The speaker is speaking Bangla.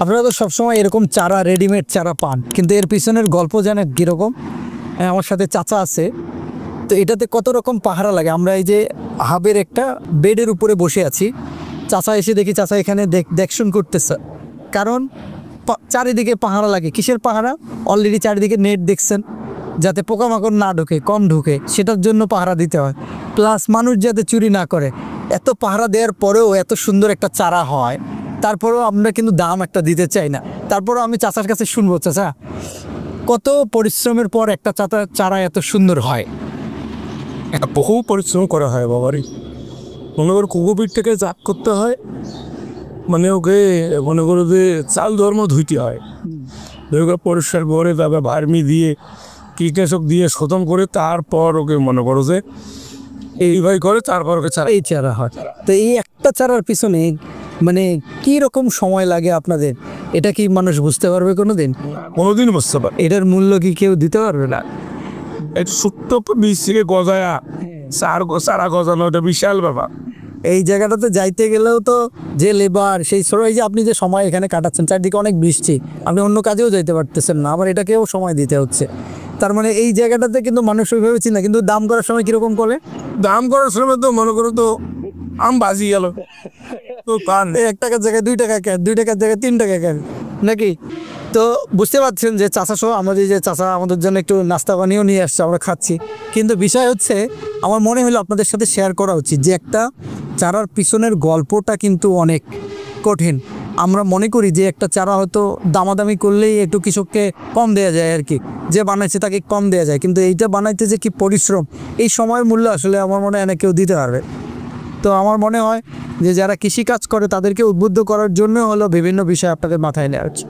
আপনারা তো সবসময় এরকম চারা রেডিমেড চারা পান, কিন্তু এর পিছনের গল্প জানেন কীরকম? আমার সাথে চাচা আছে, তো এটাতে কত রকম পাহারা লাগে। আমরা এই যে হাবের একটা বেডের উপরে বসে আছি, চাচা এসে দেখি চাচা এখানে দেখশুন করতেছে, কারণ চারিদিকে পাহারা লাগে। কিসের পাহারা? অলরেডি চারিদিকে নেট দেখছেন, যাতে পোকামাকড় না ঢোকে, কম ঢোকে, সেটার জন্য পাহারা দিতে হয়। প্লাস মানুষ যাতে চুরি না করে। এত পাহারা দেওয়ার পরেও এত সুন্দর একটা চারা হয়, তারপরেও আমরা কিন্তু দাম একটা দিতে চাই না। তারপরেও আমি চাচার কাছে শুনবো, চাচা কত পরিশ্রমের পর একটা চারা এত সুন্দর হয়? বহু পরিশ্রম করা হয় বাবারই। মনে করো কোকোপিট থেকে জাত করতে হয়, মানে ওকে মনে করো যে চাল ধর্ম ধুইতে হয়, পরিষ্কার করে তারপর ভার্মি দিয়ে কীটনাশক দিয়ে শোধন করে তারপর ওকে মনে করো যে এইভাবে করে তারপর ওকে চারা এই চারা হয়। তো এই একটা চারার পিছনে মানে কী রকম সময় লাগে আপনাদের? এটা কি মানুষ বুঝতে পারবে কোনোদিন? কোনোদিন বুঝতে পারে। এটার মূল্য কি কেউ দিতে পারবে না? এই ছোট্ট বীজ থেকে গজায়া চারা গজানো এটা বিশাল ব্যাপার। এই জায়গাটাতে যাইতে গেলেও তো যে লেবার, সেই এই যে আপনি যে সময় এখানে কাটাচ্ছেন, চারদিকে অনেক বৃষ্টি, আপনি অন্য কাজেও যাইতে পারতেছেন না, আবার এটাকেও সময় দিতে হচ্ছে। তার মানে এই জায়গাটাতে কিন্তু মানুষ ওইভাবে চিন্তা, কিন্তু দাম করার সময় কীরকম করে? দাম করার সময় তো মনে করো তো আম বাজি গেল তো কান 1 টাকার জায়গায় 2 টাকা কেন, 2 টাকার জায়গায় 3 টাকা কেন, নাকি? তো বুঝতে পারছেন যে চাচা সহ আমাদের যে চাচা আমাদের জন্য একটু নাস্তা বানিয়েও নিয়ে আসছে, আমরা খাচ্ছি। কিন্তু বিষয় হচ্ছে, আমার মনে হলো আপনাদের সাথে শেয়ার করা উচিত যে একটা চারার পিছনের গল্পটা কিন্তু অনেক কঠিন। আমরা মনে করি যে একটা চারা হয়তো দামাদামি করলেই একটু কৃষককে কম দেওয়া যায় আর কি, যে বানাইছে তাকে কম দেওয়া যায়, কিন্তু এইটা বানাইতে যে কি পরিশ্রম, এই সময়ের মূল্য আসলে আমার মনে হয় না কেউ দিতে পারবে। তো আমার মনে হয় যে যারা কৃষিকাজ করে তাদেরকে উদ্বুদ্ধ করার জন্য হলো বিভিন্ন বিষয় আপনাদের মাথায় নেওয়া উচিত।